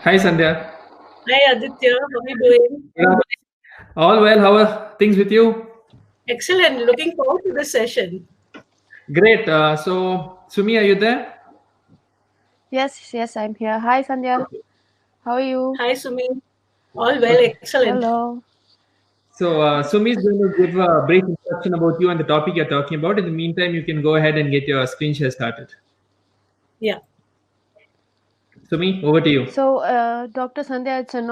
Hi, Sandya. Hi, Aditya. How are you doing? Yeah. All well. How are things with you? Excellent. Looking forward to the session. Great. So, Sumi, are you there? Yes, I'm here. Hi, Sandhya. How are you? Hi, Sumi. All well. Okay. Excellent. Hello. So, Sumi is going to give a brief introduction about you and the topic you're talking about. In the meantime, you can go ahead and get your screen share started. Yeah. Sumi, over to you. So, Dr. Sandhya, it's an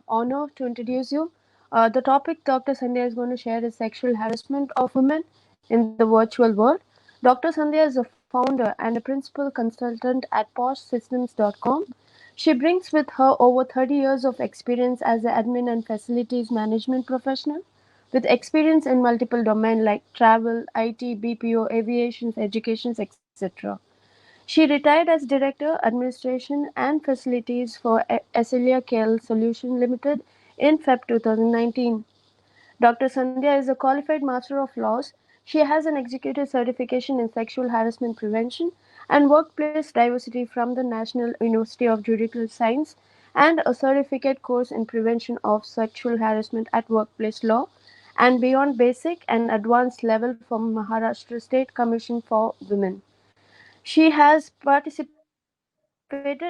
honor to introduce you. The topic Dr. Sandhya is going to share is sexual harassment of women in the virtual world. Dr. Sandhya is a founder and a principal consultant at POSH She brings with her over 30 years of experience as an admin and facilities management professional with experience in multiple domains like travel, IT, BPO, aviation, education, etc. She retired as Director, Administration and Facilities for Accelya Kale Solutions Limited in Feb 2019. Dr. Sandhya is a qualified Master of Laws. She has an executive certification in sexual harassment prevention and workplace diversity from the National University of Juridical Science and a certificate course in prevention of sexual harassment at workplace law and beyond basic and advanced level from Maharashtra State Commission for Women. She has participated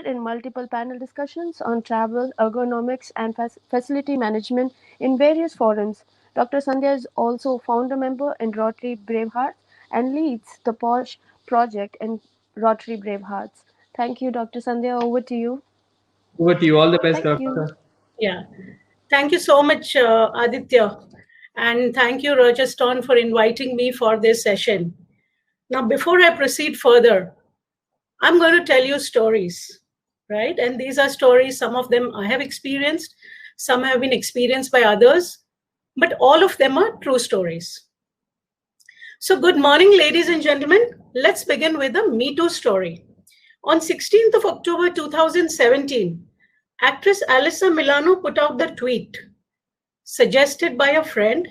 in multiple panel discussions on travel, ergonomics, and facility management in various forums. Dr. Sandhya is also founder member in Rotary Bravehearts and leads the POSH project in Rotary Bravehearts. Thank you, Dr. Sandhya. Over to you. Over to you. All the best, Thank you. doctor. Yeah. Thank you so much, Aditya. And thank you, Rocheston, for inviting me for this session. Now, before I proceed further, I'm going to tell you stories, right? And these are stories, some of them I have experienced, some have been experienced by others, but all of them are true stories. So good morning, ladies and gentlemen. Let's begin with a Me Too story. On 16th of October 2017, actress Alyssa Milano put out the tweet suggested by a friend,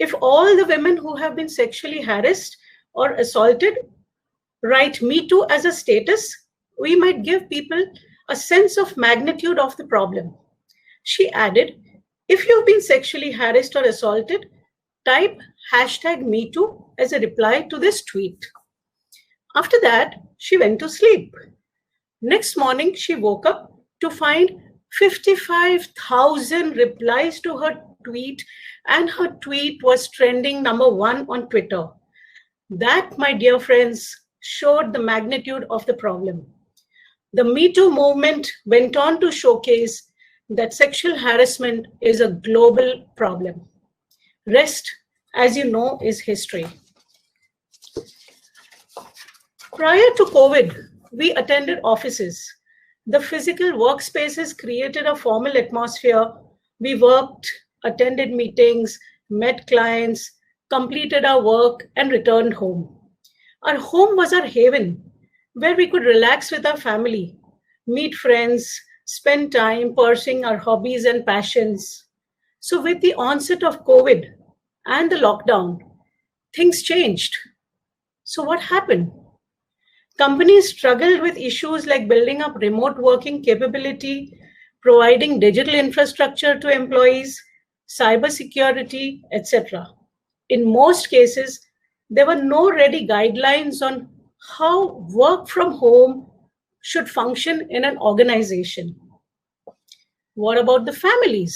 if all the women who have been sexually harassed or assaulted write Me Too as a status, we might give people a sense of magnitude of the problem. She added, if you've been sexually harassed or assaulted, type #MeToo as a reply to this tweet. After that, she went to sleep. Next morning, she woke up to find 55,000 replies to her tweet, and her tweet was trending #1 on Twitter. That, my dear friends, showed the magnitude of the problem. The Me Too movement went on to showcase that sexual harassment is a global problem. Rest, as you know, is history. Prior to COVID, we attended offices. The physical workspaces created a formal atmosphere. We worked, attended meetings, met clients, completed our work, and returned home. Our home was our haven, where we could relax with our family, meet friends, spend time pursuing our hobbies and passions. So with the onset of COVID and the lockdown, things changed. So what happened? Companies struggled with issues like building up remote working capability, providing digital infrastructure to employees, cybersecurity, etc. In most cases, there were no ready guidelines on how work from home should function in an organization. What about the families?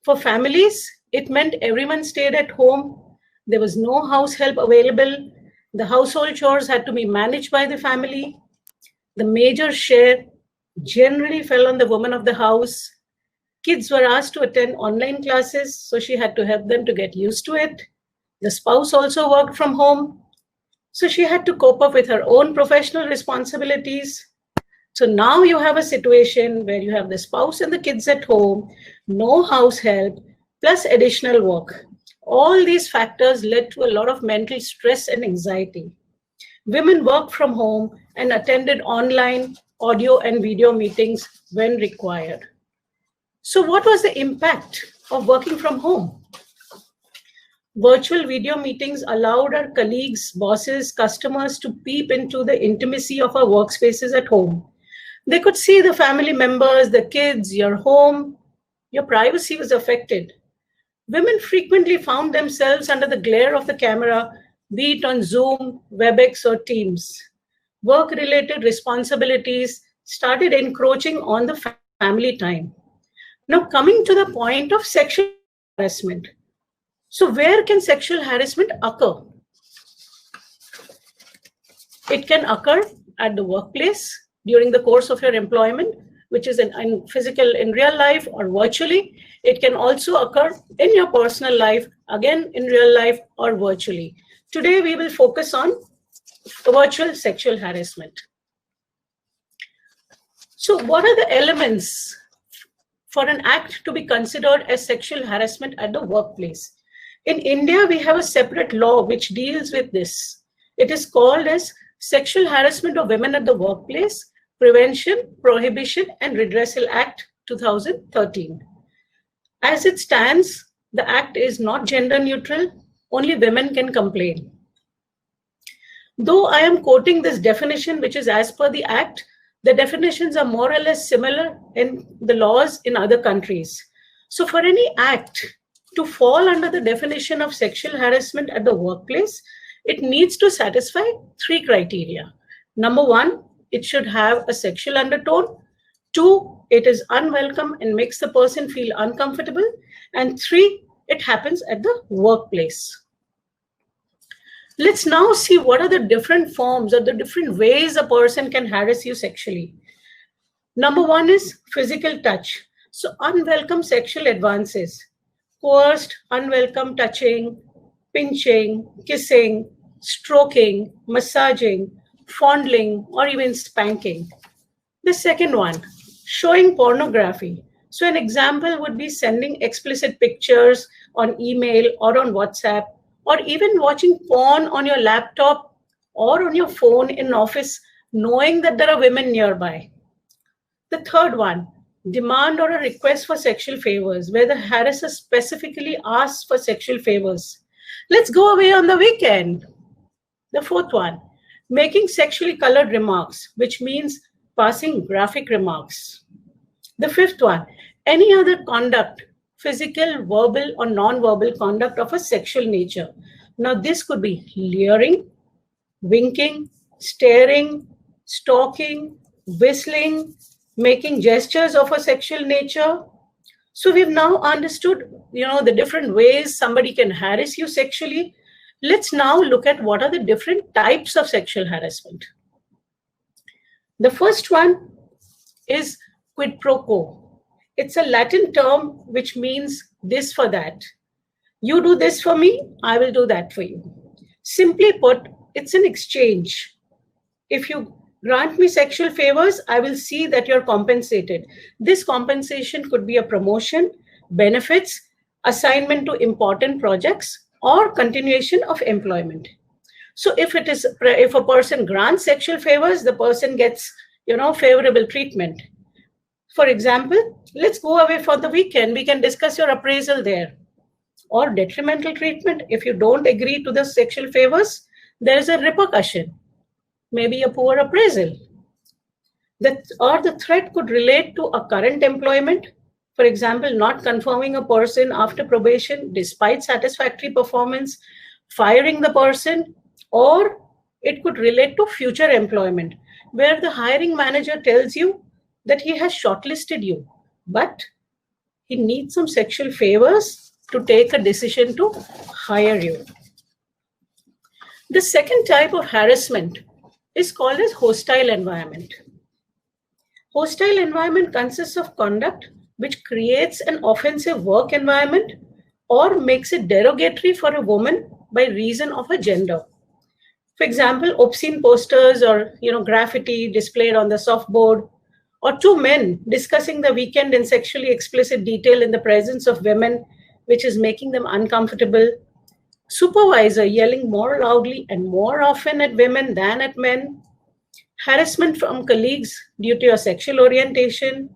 For families, it meant everyone stayed at home. There was no house help available. The household chores had to be managed by the family. The major share generally fell on the woman of the house. Kids were asked to attend online classes, so she had to help them to get used to it. The spouse also worked from home, so she had to cope up with her own professional responsibilities. So now you have a situation where you have the spouse and the kids at home, no house help, plus additional work. All these factors led to a lot of mental stress and anxiety. Women worked from home and attended online audio and video meetings when required. So what was the impact of working from home? Virtual video meetings allowed our colleagues, bosses, customers to peep into the intimacy of our workspaces at home. They could see the family members, the kids, your home. Your privacy was affected. Women frequently found themselves under the glare of the camera, be it on Zoom, WebEx, or Teams. Work-related responsibilities started encroaching on the family time. Now, coming to the point of sexual harassment. So, where can sexual harassment occur? It can occur at the workplace during the course of your employment, which is in physical, in real life or virtually. It can also occur in your personal life, again in real life or virtually. Today, we will focus on virtual sexual harassment. So what are the elements for an act to be considered as sexual harassment at the workplace? In India, we have a separate law which deals with this. It is called as Sexual Harassment of Women at the Workplace, Prevention, Prohibition and Redressal Act 2013. As it stands, the act is not gender neutral, only women can complain. Though I am quoting this definition, which is as per the act, the definitions are more or less similar in the laws in other countries. So for any act to fall under the definition of sexual harassment at the workplace, it needs to satisfy three criteria. Number one, it should have a sexual undertone. Two, it is unwelcome and makes the person feel uncomfortable. And three, it happens at the workplace. Let's now see what are the different forms or the different ways a person can harass you sexually. Number one is physical touch. So unwelcome sexual advances, coerced, unwelcome touching, pinching, kissing, stroking, massaging, fondling, or even spanking. The second one, showing pornography. So an example would be sending explicit pictures on email or on WhatsApp, or even watching porn on your laptop or on your phone in office, knowing that there are women nearby. The third one, demand or a request for sexual favors, where the harasser specifically asks for sexual favors. Let's go away on the weekend. The fourth one, making sexually colored remarks, which means passing graphic remarks. The fifth one, any other conduct, physical, verbal, or non-verbal conduct of a sexual nature. Now, this could be leering, winking, staring, stalking, whistling, making gestures of a sexual nature. So we've now understood, the different ways somebody can harass you sexually. Let's now look at what are the different types of sexual harassment. The first one is quid pro quo. It's a Latin term which means this for that. You do this for me, I will do that for you. Simply put, it's an exchange. If you grant me sexual favors, I will see that you're compensated. This compensation could be a promotion, benefits, assignment to important projects, or continuation of employment. So if a person grants sexual favors, the person gets, favorable treatment. For example, let's go away for the weekend. We can discuss your appraisal there. Or detrimental treatment. If you don't agree to the sexual favors, there is a repercussion. Maybe a poor appraisal. Or the threat could relate to a current employment. For example, not confirming a person after probation despite satisfactory performance, firing the person, or it could relate to future employment, where the hiring manager tells you that he has shortlisted you, but he needs some sexual favors to take a decision to hire you. The second type of harassment is called as hostile environment. Hostile environment consists of conduct which creates an offensive work environment or makes it derogatory for a woman by reason of her gender. For example, obscene posters or graffiti displayed on the softboard, or two men discussing the weekend in sexually explicit detail in the presence of women, which is making them uncomfortable. Supervisor yelling more loudly and more often at women than at men. Harassment from colleagues due to your sexual orientation.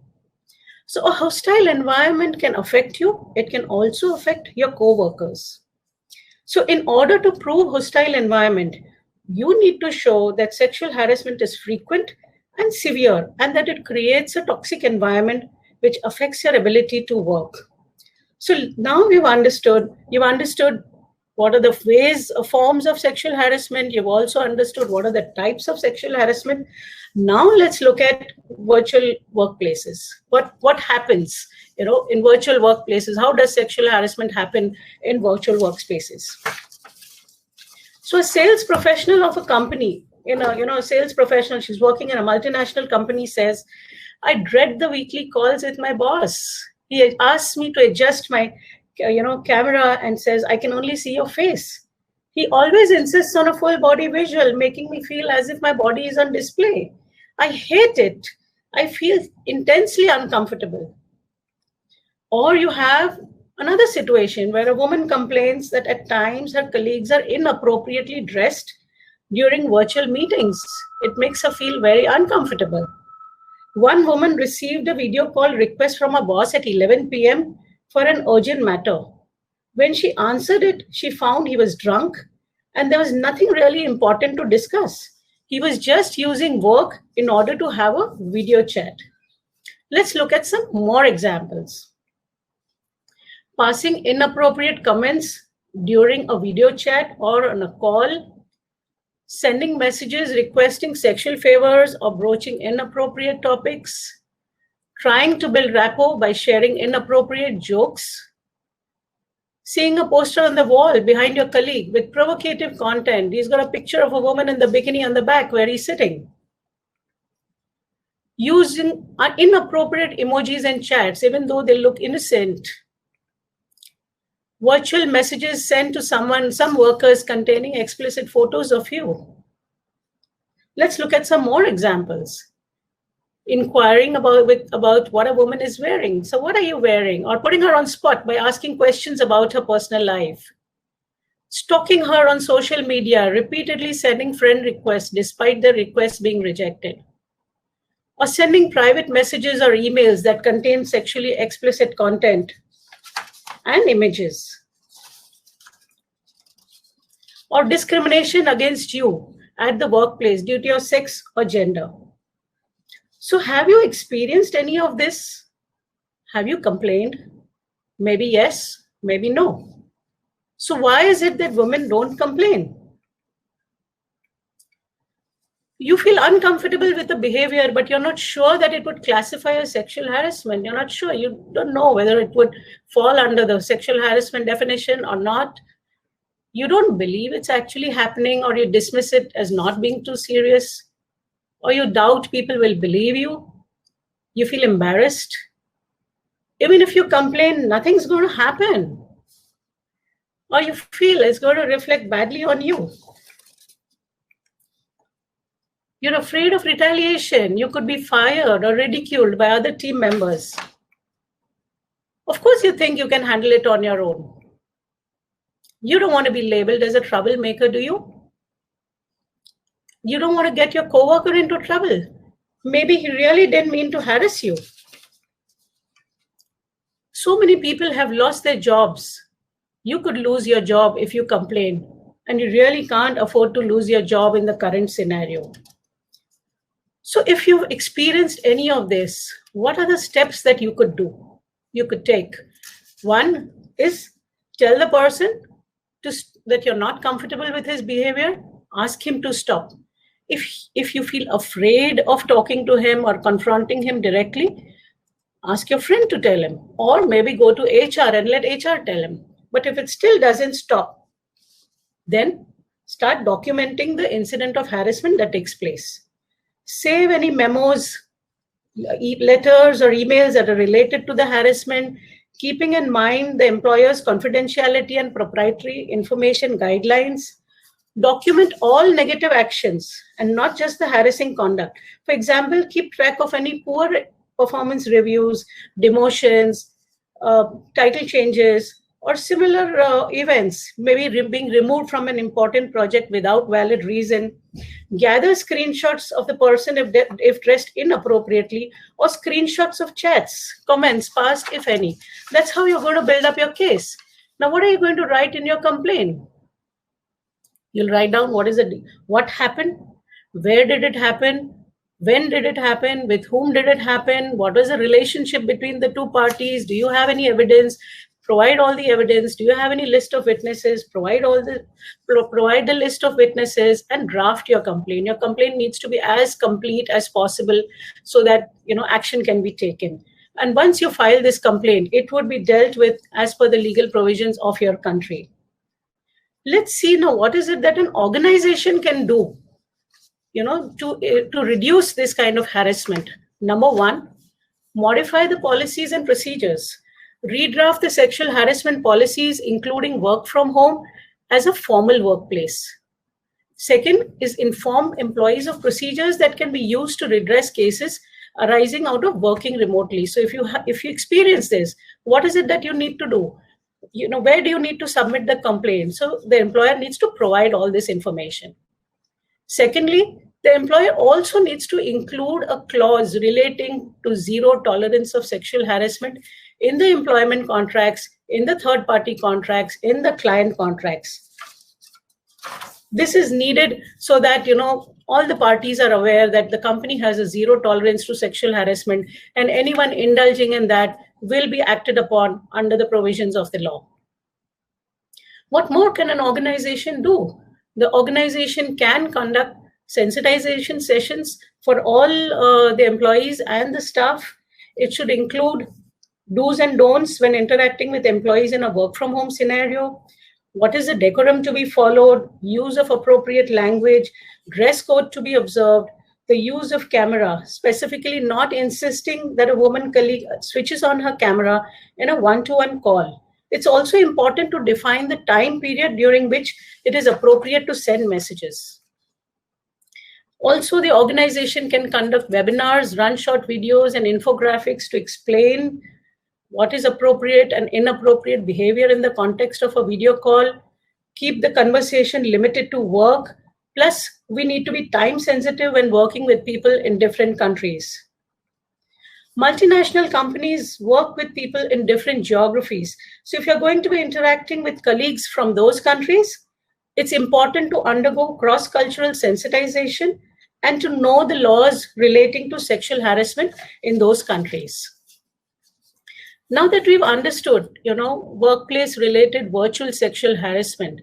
So a hostile environment can affect you. It can also affect your co-workers. So in order to prove hostile environment, you need to show that sexual harassment is frequent and severe, and that it creates a toxic environment which affects your ability to work. So now you've understood what are the ways, forms of sexual harassment. You've also understood what are the types of sexual harassment. Now let's look at virtual workplaces. What happens, in virtual workplaces? How does sexual harassment happen in virtual workspaces? So a sales professional of a company, a sales professional, she's working in a multinational company, says, I dread the weekly calls with my boss. He asks me to adjust my camera and says, I can only see your face. He always insists on a full body visual, making me feel as if my body is on display. I hate it. I feel intensely uncomfortable. Or you have another situation where a woman complains that at times her colleagues are inappropriately dressed during virtual meetings. It makes her feel very uncomfortable. One woman received a video call request from her boss at 11 p.m. for an urgent matter. When she answered it, she found he was drunk and there was nothing really important to discuss. He was just using work in order to have a video chat. Let's look at some more examples. Passing inappropriate comments during a video chat or on a call, sending messages requesting sexual favors or broaching inappropriate topics, trying to build rapport by sharing inappropriate jokes, seeing a poster on the wall behind your colleague with provocative content. He's got a picture of a woman in the bikini on the back where he's sitting. Using inappropriate emojis and chats, even though they look innocent. Virtual messages sent to some workers containing explicit photos of you. Let's look at some more examples. Inquiring about what a woman is wearing. So what are you wearing? Or putting her on spot by asking questions about her personal life. Stalking her on social media, repeatedly sending friend requests despite the request being rejected. Or sending private messages or emails that contain sexually explicit content and images. Or discrimination against you at the workplace due to your sex or gender. So have you experienced any of this? Have you complained? Maybe yes, maybe no. So why is it that women don't complain? You feel uncomfortable with the behavior, but you're not sure that it would classify as sexual harassment. You're not sure. You don't know whether it would fall under the sexual harassment definition or not. You don't believe it's actually happening, or you dismiss it as not being too serious, or you doubt people will believe you. You feel embarrassed. Even if you complain, nothing's going to happen. Or you feel it's going to reflect badly on you. You're afraid of retaliation. You could be fired or ridiculed by other team members. Of course, you think you can handle it on your own. You don't want to be labeled as a troublemaker, do you? You don't want to get your coworker into trouble. Maybe he really didn't mean to harass you. So many people have lost their jobs. You could lose your job if you complain, and you really can't afford to lose your job in the current scenario. So if you've experienced any of this, what are the steps that you could do? You could take. One is tell the person that you're not comfortable with his behavior. Ask him to stop. If you feel afraid of talking to him or confronting him directly, ask your friend to tell him, or maybe go to HR and let HR tell him. But if it still doesn't stop, then start documenting the incident of harassment that takes place. Save any memos, letters or emails that are related to the harassment, keeping in mind the employer's confidentiality and proprietary information guidelines. Document all negative actions and not just the harassing conduct. For example, keep track of any poor performance reviews, demotions, title changes, or similar events, maybe being removed from an important project without valid reason. Gather screenshots of the person if dressed inappropriately, or screenshots of chats, comments passed, if any. That's how you're going to build up your case. Now, what are you going to write in your complaint? You'll write down what happened, where did it happen, When did it happen? With whom did it happen? What was the relationship between the two parties? Do you have any evidence? Provide all the evidence. Do you have any list of witnesses? Provide the list of witnesses and draft your complaint. Your complaint needs to be as complete as possible so that action can be taken. And once you file this complaint, it would be dealt with as per the legal provisions of your country. Let's see now, what is it that an organization can do to reduce this kind of harassment? Number one, modify the policies and procedures. Redraft the sexual harassment policies, including work from home as a formal workplace. Second is inform employees of procedures that can be used to redress cases arising out of working remotely. So if you experience this, what is it that you need to do? Where do you need to submit the complaint? So the employer needs to provide all this information. Secondly, the employer also needs to include a clause relating to zero tolerance of sexual harassment in the employment contracts, in the third-party contracts, in the client contracts. This is needed so that all the parties are aware that the company has a zero tolerance to sexual harassment, and anyone indulging in that will be acted upon under the provisions of the law. What more can an organization do? The organization can conduct sensitization sessions for all the employees and the staff. It should include do's and don'ts when interacting with employees in a work from home scenario. What is the decorum to be followed? Use of appropriate language, dress code to be observed, the use of camera, specifically not insisting that a woman colleague switches on her camera in a one-to-one call. It's also important to define the time period during which it is appropriate to send messages. Also, the organization can conduct webinars, run short videos and infographics to explain what is appropriate and inappropriate behavior in the context of a video call. Keep the conversation limited to work. Plus, we need to be time sensitive when working with people in different countries. Multinational companies work with people in different geographies. So if you're going to be interacting with colleagues from those countries, it's important to undergo cross-cultural sensitization and to know the laws relating to sexual harassment in those countries. Now that we've understood, workplace-related virtual sexual harassment,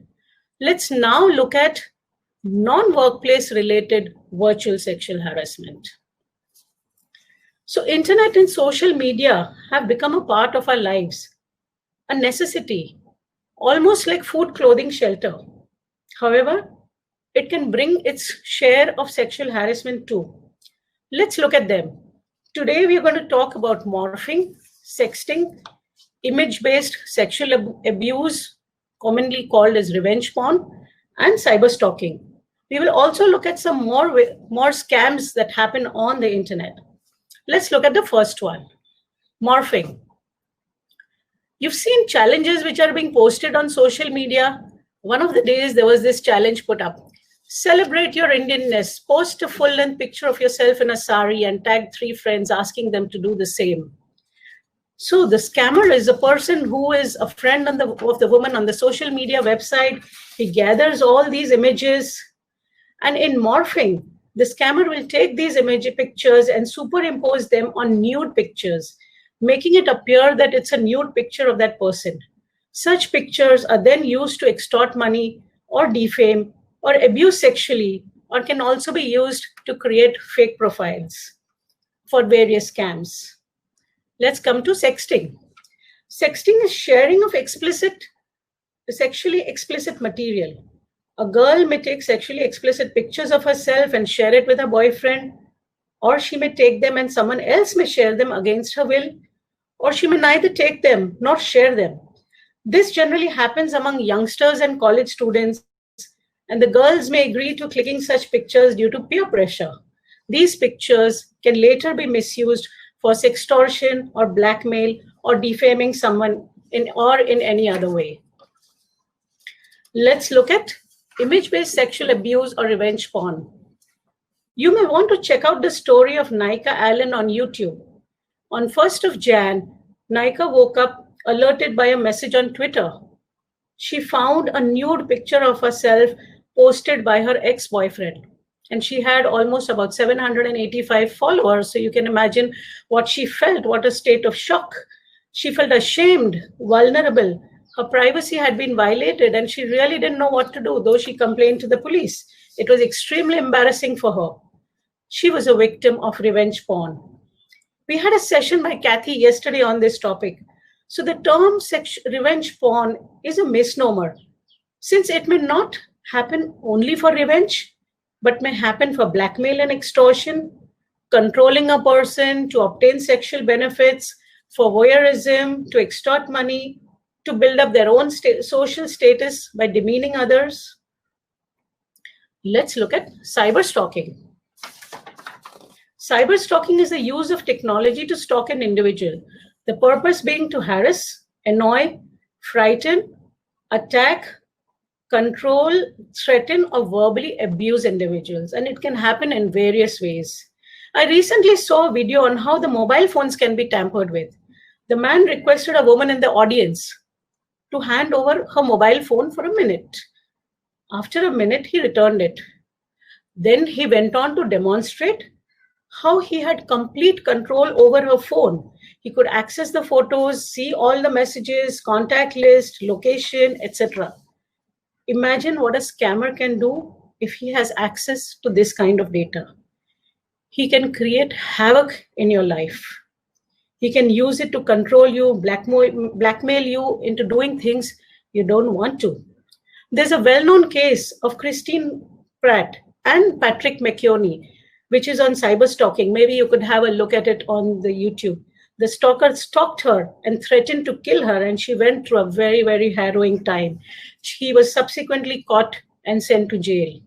let's now look at non-workplace-related virtual sexual harassment. So internet and social media have become a part of our lives, a necessity, almost like food, clothing, shelter. However, it can bring its share of sexual harassment too. Let's look at them. Today, we are going to talk about morphing, sexting, image-based sexual abuse, commonly called as revenge porn, and cyberstalking. We will also look at some more scams that happen on the internet. Let's look at the first one, morphing. You've seen challenges which are being posted on social media. One of the days there was this challenge put up. Celebrate your Indianness. Post a full-length picture of yourself in a sari and tag 3 friends asking them to do the same. So the scammer is a person who is a friend of the woman on the social media website. He gathers all these images, and in morphing, the scammer will take these pictures and superimpose them on nude pictures, making it appear that it's a nude picture of that person. Such pictures are then used to extort money or defame or abuse sexually, or can also be used to create fake profiles for various scams. Let's come to sexting. Sexting is sharing of sexually explicit material. A girl may take sexually explicit pictures of herself and share it with her boyfriend, or she may take them and someone else may share them against her will, or she may neither take them nor share them. This generally happens among youngsters and college students, and the girls may agree to clicking such pictures due to peer pressure. These pictures can later be misused for sextortion or blackmail or defaming someone in any other way. Let's look at image-based sexual abuse or revenge porn. You may want to check out the story of Nika Allen on YouTube. On 1st of Jan, Nika woke up alerted by a message on Twitter. She found a nude picture of herself posted by her ex-boyfriend. And she had almost about 785 followers. So you can imagine what she felt, what a state of shock. She felt ashamed, vulnerable. Her privacy had been violated and she really didn't know what to do, though she complained to the police. It was extremely embarrassing for her. She was a victim of revenge porn. We had a session by Kathy yesterday on this topic. So the term revenge porn is a misnomer, since it may not happen only for revenge, but may happen for blackmail and extortion, controlling a person to obtain sexual benefits, for voyeurism, to extort money, to build up their own social status by demeaning others. Let's look at cyberstalking. Cyberstalking is the use of technology to stalk an individual, the purpose being to harass, annoy, frighten, attack, control, threaten, or verbally abuse individuals. And it can happen in various ways. I recently saw a video on how the mobile phones can be tampered with. The man requested a woman in the audience to hand over her mobile phone for a minute. After a minute, he returned it. Then he went on to demonstrate how he had complete control over her phone. He could access the photos, see all the messages, contact list, location, etc. Imagine what a scammer can do if he has access to this kind of data. He can create havoc in your life. He can use it to control you, blackmail you into doing things you don't want to. There's a well-known case of Christine Pratt and Patrick McKeowney, which is on cyberstalking. Maybe you could have a look at it on the YouTube. The stalker stalked her and threatened to kill her, and she went through a very, very harrowing time. She was subsequently caught and sent to jail.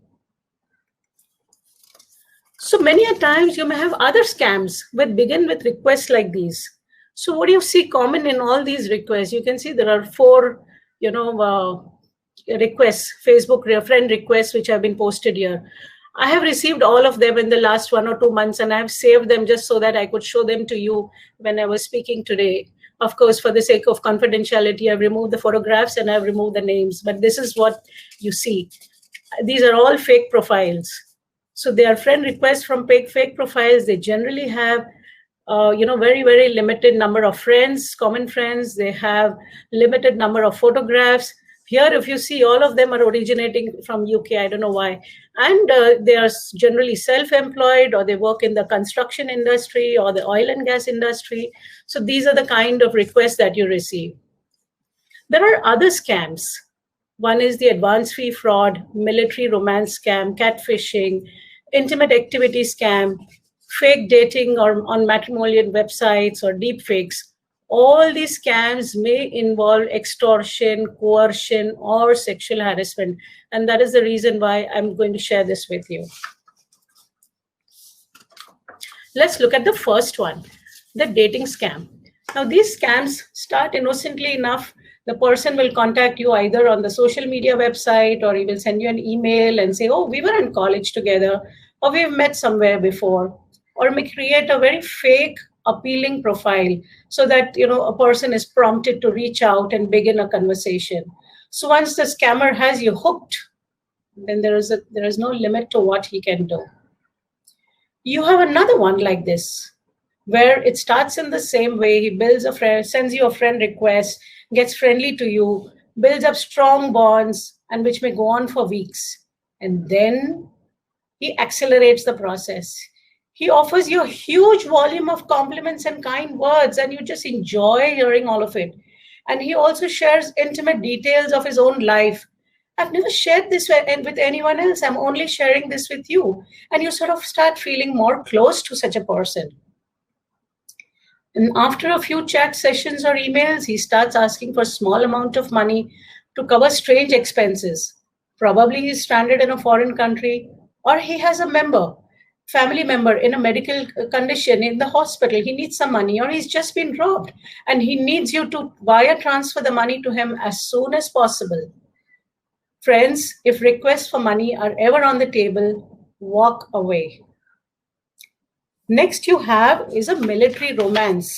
So many a times you may have other scams which begin with requests like these. So what do you see common in all these requests? You can see there are 4, requests, Facebook friend requests, which have been posted here. I have received all of them in the last 1 or 2 months, and I have saved them just so that I could show them to you when I was speaking today. Of course, for the sake of confidentiality, I've removed the photographs and I've removed the names, but this is what you see. These are all fake profiles. So they are friend requests from fake profiles. They generally have, very, very limited number of friends, common friends. They have limited number of photographs. Here, if you see, all of them are originating from UK. I don't know why. And they are generally self-employed, or they work in the construction industry or the oil and gas industry. So these are the kind of requests that you receive. There are other scams. One is the advance fee fraud, military romance scam, catfishing, intimate activity scam, fake dating or on matrimonial websites or deep fakes. All these scams may involve extortion, coercion, or sexual harassment. And that is the reason why I'm going to share this with you. Let's look at the first one, the dating scam. Now, these scams start innocently enough. The person will contact you either on the social media website, or he will send you an email and say, oh, we were in college together, or we've met somewhere before, or may create a very fake, appealing profile so that a person is prompted to reach out and begin a conversation. So once the scammer has you hooked, then there is no limit to what he can do. You have another one like this, where it starts in the same way. He builds a friend, sends you a friend request, gets friendly to you, builds up strong bonds, and which may go on for weeks. And then he accelerates the process. He offers you a huge volume of compliments and kind words, and you just enjoy hearing all of it. And he also shares intimate details of his own life. I've never shared this with anyone else. I'm only sharing this with you. And you sort of start feeling more close to such a person. And after a few chat sessions or emails, he starts asking for a small amount of money to cover strange expenses. Probably he's stranded in a foreign country, or he has a family member in a medical condition in the hospital. He needs some money, or he's just been robbed and he needs you to wire transfer the money to him as soon as possible. Friends, if requests for money are ever on the table, walk away. Next you have is a military romance.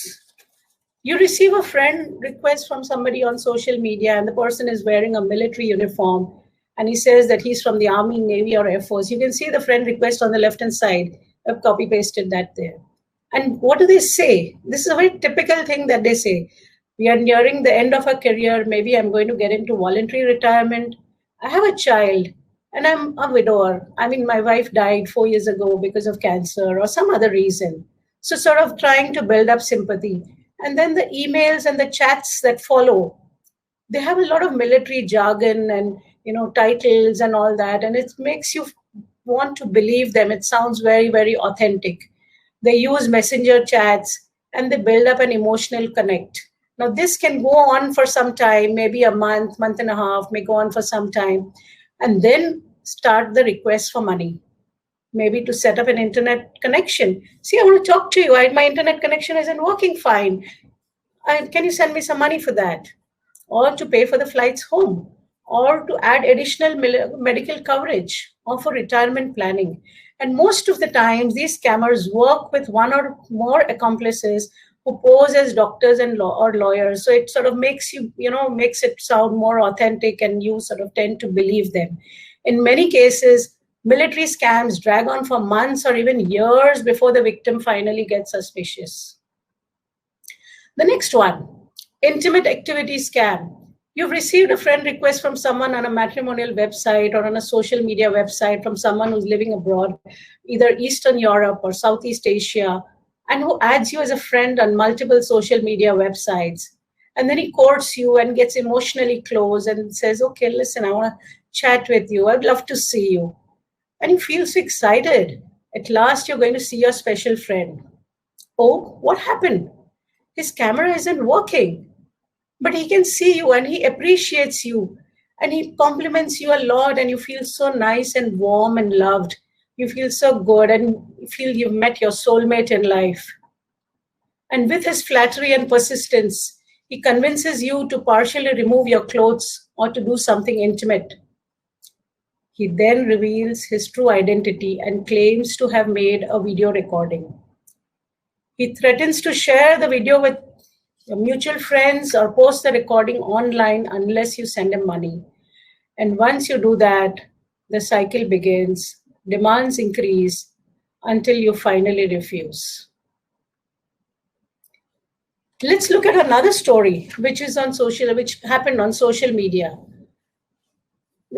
You receive a friend request from somebody on social media, and the person is wearing a military uniform, and he says that he's from the Army, Navy, or Air Force. You can see the friend request on the left-hand side. I've copy-pasted that there. And what do they say? This is a very typical thing that they say. We are nearing the end of our career. Maybe I'm going to get into voluntary retirement. I have a child and I'm a widower. I mean, my wife died 4 years ago because of cancer or some other reason. So sort of trying to build up sympathy. And then the emails and the chats that follow, they have a lot of military jargon and, titles and all that. And it makes you want to believe them. It sounds very, very authentic. They use messenger chats and they build up an emotional connect. Now, this can go on for some time, maybe a month, month and a half, may go on for some time, and then start the request for money, maybe to set up an internet connection. See, I want to talk to you. My internet connection isn't working fine. Can you send me some money for that? Or to pay for the flights home, or to add additional medical coverage, or for retirement planning. And most of the times, these scammers work with one or more accomplices who pose as doctors and or lawyers. So it sort of makes makes it sound more authentic, and you sort of tend to believe them. In many cases, military scams drag on for months or even years before the victim finally gets suspicious. The next one, intimate activity scam. You've received a friend request from someone on a matrimonial website or on a social media website from someone who's living abroad, either Eastern Europe or Southeast Asia, and who adds you as a friend on multiple social media websites. And then he courts you and gets emotionally close and says, okay, listen, I want to chat with you. I'd love to see you. And you feel so excited. At last, you're going to see your special friend. Oh, what happened? His camera isn't working. But he can see you and he appreciates you and he compliments you a lot, and you feel so nice and warm and loved. You feel so good and you feel you've met your soulmate in life. And with his flattery and persistence, he convinces you to partially remove your clothes or to do something intimate. He then reveals his true identity and claims to have made a video recording. He threatens to share the video with your mutual friends or post the recording online unless you send him money. And once you do that, the cycle begins. Demands increase until you finally refuse. Let's look at another story which happened on social media.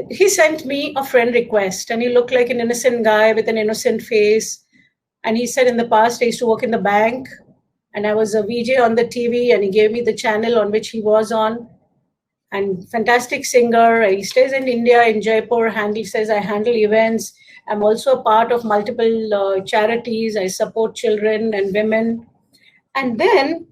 He sent me a friend request and he looked like an innocent guy with an innocent face. And he said in the past, I used to work in the bank. And I was a VJ on the TV, and he gave me the channel on which he was on. And fantastic singer. He stays in India, in Jaipur. He says, I handle events. I'm also a part of multiple charities. I support children and women. And then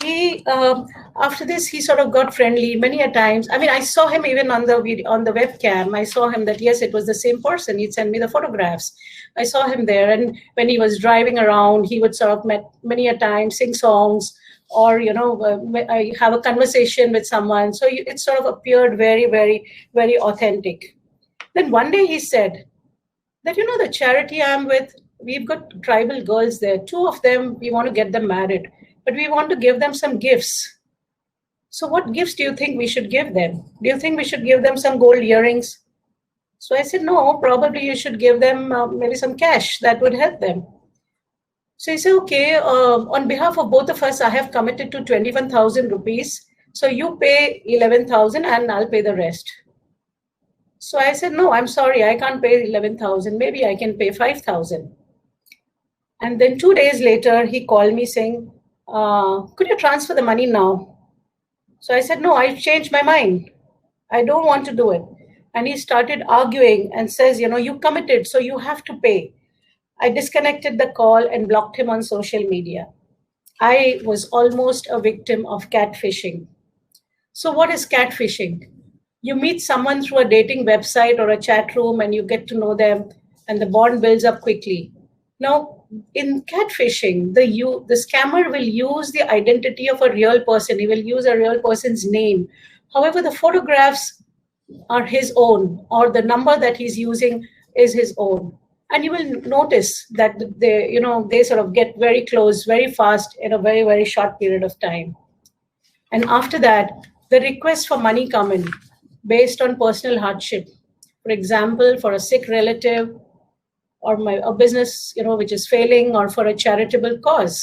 he, after this, he sort of got friendly many a times. I mean, I saw him even on the webcam. I saw him that, yes, it was the same person. He'd send me the photographs. I saw him there. And when he was driving around, he would sort of many a time sing songs or, I have a conversation with someone. So it sort of appeared very, very, very authentic. Then one day he said that, the charity I'm with, we've got tribal girls there. 2 of them, we want to get them married. But we want to give them some gifts. So what gifts do you think we should give them? Do you think we should give them some gold earrings? So I said, no, probably you should give them maybe some cash. That would help them. So he said, okay, on behalf of both of us, I have committed to 21,000 rupees. So you pay 11,000 and I'll pay the rest. So I said, no, I'm sorry, I can't pay 11,000. Maybe I can pay 5,000. And then 2 days later, he called me saying, could you transfer the money now? So I said, no, I changed my mind. I don't want to do it. And he started arguing and says, you committed, so you have to pay. I disconnected the call and blocked him on social media. I was almost a victim of catfishing. So what is catfishing? You meet someone through a dating website or a chat room and you get to know them and the bond builds up quickly. Now, in catfishing, the scammer will use the identity of a real person. He will use a real person's name. However, the photographs are his own, or the number that he's using is his own. And you will notice that they sort of get very close, very fast in a very, very short period of time. And after that, the requests for money come in. based on personal hardship. For example, for a sick relative, or a business, which is failing, or for a charitable cause.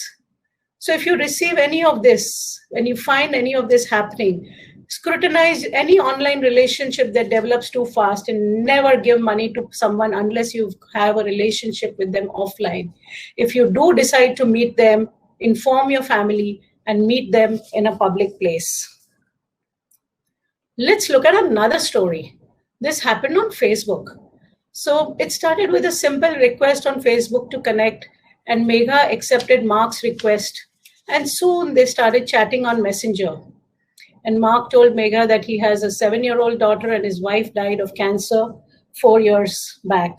So if you receive any of this, when you find any of this happening, scrutinize any online relationship that develops too fast, and never give money to someone unless you have a relationship with them offline. If you do decide to meet them, inform your family and meet them in a public place. Let's look at another story. This happened on Facebook. So it started with a simple request on Facebook to connect, and Megha accepted Mark's request. And soon they started chatting on Messenger. And Mark told Megha that he has a 7-year-old daughter and his wife died of cancer 4 years back.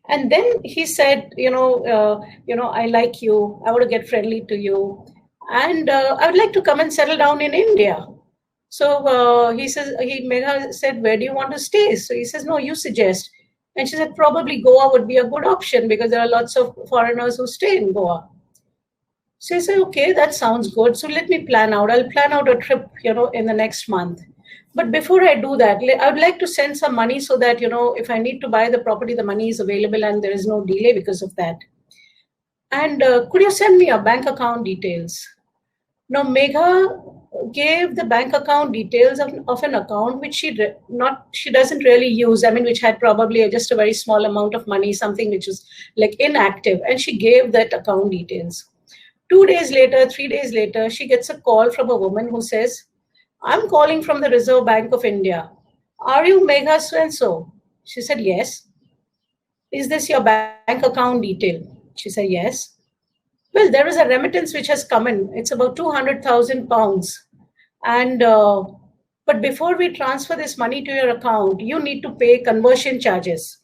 And then he said, I like you. I want to get friendly to you. And I would like to come and settle down in India. So he says, Megha said, where do you want to stay? So he says, no, you suggest. And she said, probably Goa would be a good option because there are lots of foreigners who stay in Goa. So he said, okay, that sounds good. So let me plan out. I'll plan out a trip, in the next month. But before I do that, I would like to send some money so that, if I need to buy the property, the money is available and there is no delay because of that. And could you send me your bank account details? Now, Megha gave the bank account details of an account which she doesn't really use. I mean, which had probably just a very small amount of money, something which is like inactive. And she gave that account details. 2 days later, 3 days later, she gets a call from a woman who says, I'm calling from the Reserve Bank of India. Are you Megha so-and-so? She said, yes. Is this your bank account detail? She said, yes. Well, there is a remittance which has come in. It's about 200,000 pounds. And but before we transfer this money to your account, you need to pay conversion charges.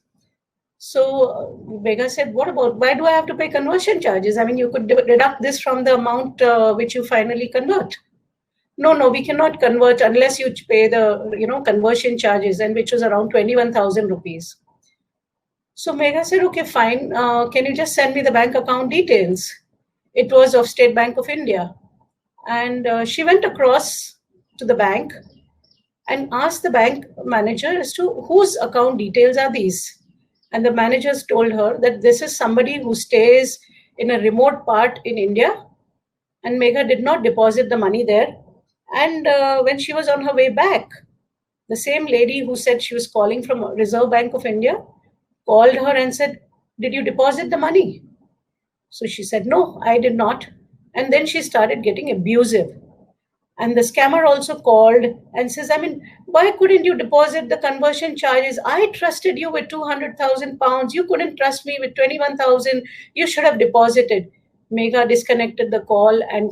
So Megha said, why do I have to pay conversion charges? I mean, you could deduct this from the amount which you finally convert. No, we cannot convert unless you pay the, conversion charges, and which was around 21,000 rupees. So Megha said, okay, fine. Can you just send me the bank account details? It was of State Bank of India. And she went across to the bank and asked the bank manager as to whose account details are these. And the managers told her that this is somebody who stays in a remote part in India. And Megha did not deposit the money there. And when she was on her way back, the same lady who said she was calling from Reserve Bank of India called her and said, did you deposit the money? So she said, no, I did not. And then she started getting abusive. And the scammer also called and says, I mean, why couldn't you deposit the conversion charges? I trusted you with 200,000 pounds. You couldn't trust me with 21,000. You should have deposited. Megha disconnected the call and,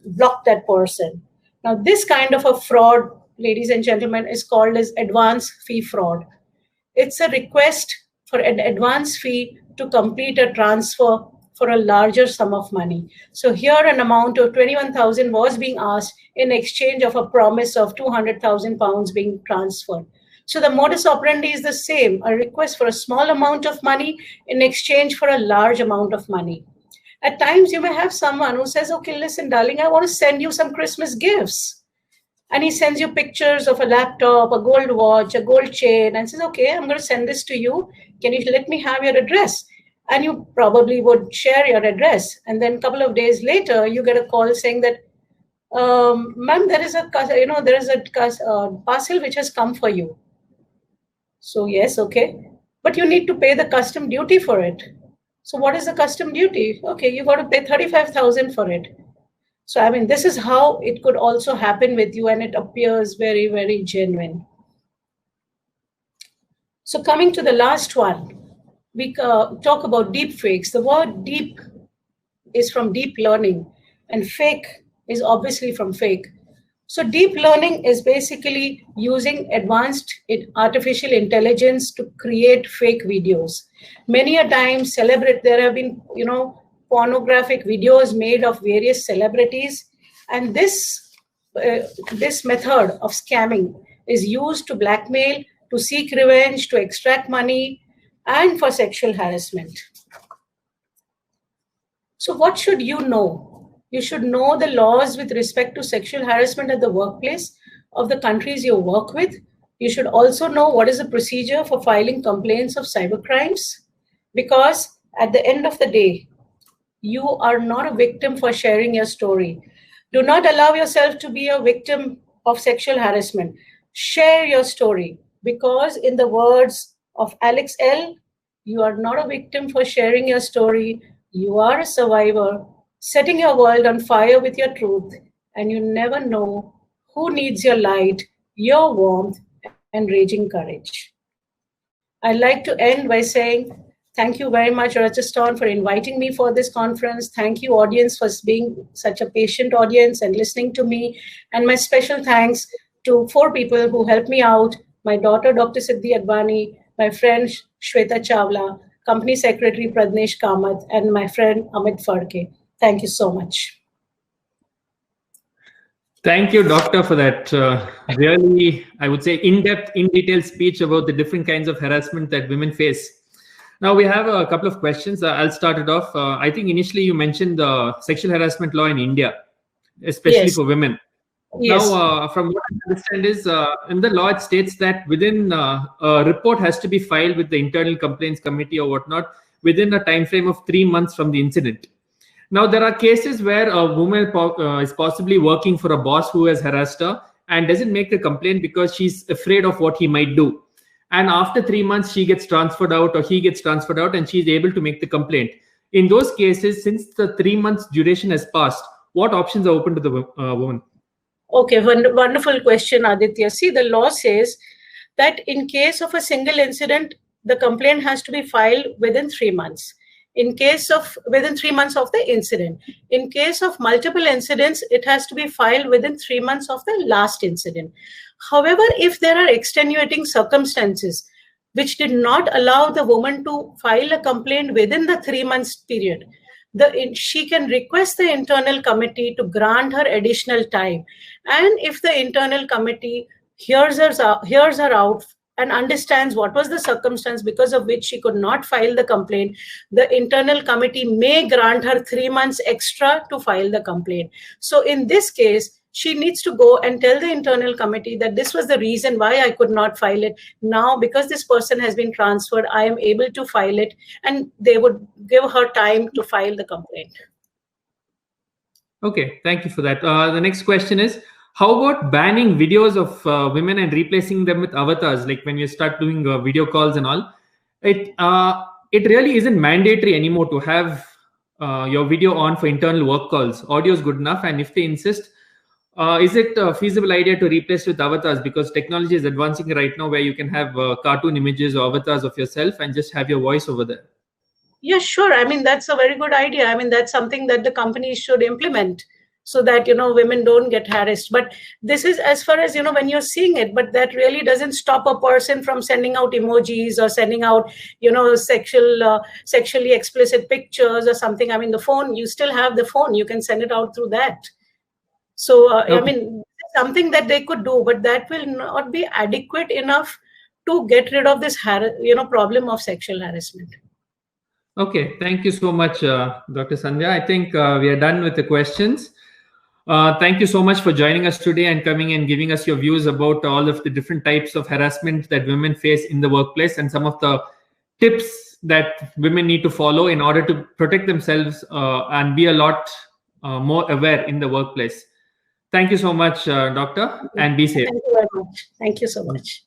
blocked that person. Now, this kind of a fraud, ladies and gentlemen, is called as advance fee fraud. It's a request for an advance fee to complete a transfer for a larger sum of money. So here an amount of 21,000 was being asked in exchange of a promise of 200,000 pounds being transferred. So the modus operandi is the same, a request for a small amount of money in exchange for a large amount of money. At times you may have someone who says, okay, listen, darling, I want to send you some Christmas gifts. And he sends you pictures of a laptop, a gold watch, a gold chain, and says, okay, I'm going to send this to you. Can you let me have your address? And you probably would share your address. And then a couple of days later, you get a call saying that, ma'am, there is a parcel which has come for you. So yes, okay. But you need to pay the custom duty for it. So what is the custom duty? Okay, you got to pay 35,000 for it. So, I mean, this is how it could also happen with you, and it appears very, very genuine. So coming to the last one, we talk about deep fakes. The word deep is from deep learning, and fake is obviously from fake. So deep learning is basically using advanced artificial intelligence to create fake videos. Many a time, there have been, pornographic videos made of various celebrities, and this method of scamming is used to blackmail, to seek revenge, to extract money, and for sexual harassment. So what should you know? You should know the laws with respect to sexual harassment at the workplace. of the countries you work with. You should also know what is the procedure for filing complaints of cybercrimes, because at the end of the day, you are not a victim for sharing your story. Do not allow yourself to be a victim of sexual harassment. Share your story, because, in the words of Alex L., you are not a victim for sharing your story. You are a survivor, setting your world on fire with your truth, and you never know who needs your light, your warmth, and raging courage. I'd like to end by saying thank you very much, Rocheston, for inviting me for this conference. Thank you, audience, for being such a patient audience and listening to me. And my special thanks to 4 people who helped me out: my daughter, Dr. Sandya Advani, my friend Shweta Chawla, Company Secretary Pradnesh Kamath, and my friend Amit Farke. Thank you so much. Thank you, Doctor, for that really, I would say, in-depth, in-detail speech about the different kinds of harassment that women face. Now, we have a couple of questions. I'll start it off. I think initially you mentioned the sexual harassment law in India, especially for women. Yes. Now, from what I understand is, in the law, it states that within a report has to be filed with the Internal Complaints Committee or whatnot within a time frame of 3 months from the incident. Now, there are cases where a woman is possibly working for a boss who has harassed her and doesn't make a complaint because she's afraid of what he might do. And after 3 months, she gets transferred out or he gets transferred out and she's able to make the complaint. In those cases, since the 3 months duration has passed, what options are open to the woman? Okay, wonderful question, Aditya. See, the law says that in case of a single incident, the complaint has to be filed within 3 months. In case of within 3 months of the incident. In case of multiple incidents, it has to be filed within 3 months of the last incident. However, if there are extenuating circumstances which did not allow the woman to file a complaint within the 3 months period, she can request the internal committee to grant her additional time. And if the internal committee hears her out and understands what was the circumstance because of which she could not file the complaint, the internal committee may grant her 3 months extra to file the complaint. So in this case, she needs to go and tell the internal committee that this was the reason why I could not file it. Now, because this person has been transferred, I am able to file it, and they would give her time to file the complaint. Okay, thank you for that. The next question is, how about banning videos of women and replacing them with avatars? Like when you start doing video calls and all, it really isn't mandatory anymore to have your video on for internal work calls. Audio is good enough, and if they insist, is it a feasible idea to replace with avatars? Because technology is advancing right now where you can have cartoon images or avatars of yourself and just have your voice over there. Yeah, sure. I mean, that's a very good idea. I mean, that's something that the companies should implement so that, women don't get harassed. But this is as far as, when you're seeing it, but that really doesn't stop a person from sending out emojis or sending out, sexually explicit pictures or something. I mean, the phone, you still have the phone. You can send it out through that. So, Okay. I mean, something that they could do, but that will not be adequate enough to get rid of this, problem of sexual harassment. Okay, thank you so much, Dr. Sandya. I think we are done with the questions. Thank you so much for joining us today and coming and giving us your views about all of the different types of harassment that women face in the workplace and some of the tips that women need to follow in order to protect themselves and be a lot more aware in the workplace. Thank you so much, Doctor, and be safe. Thank you very much. Thank you so much.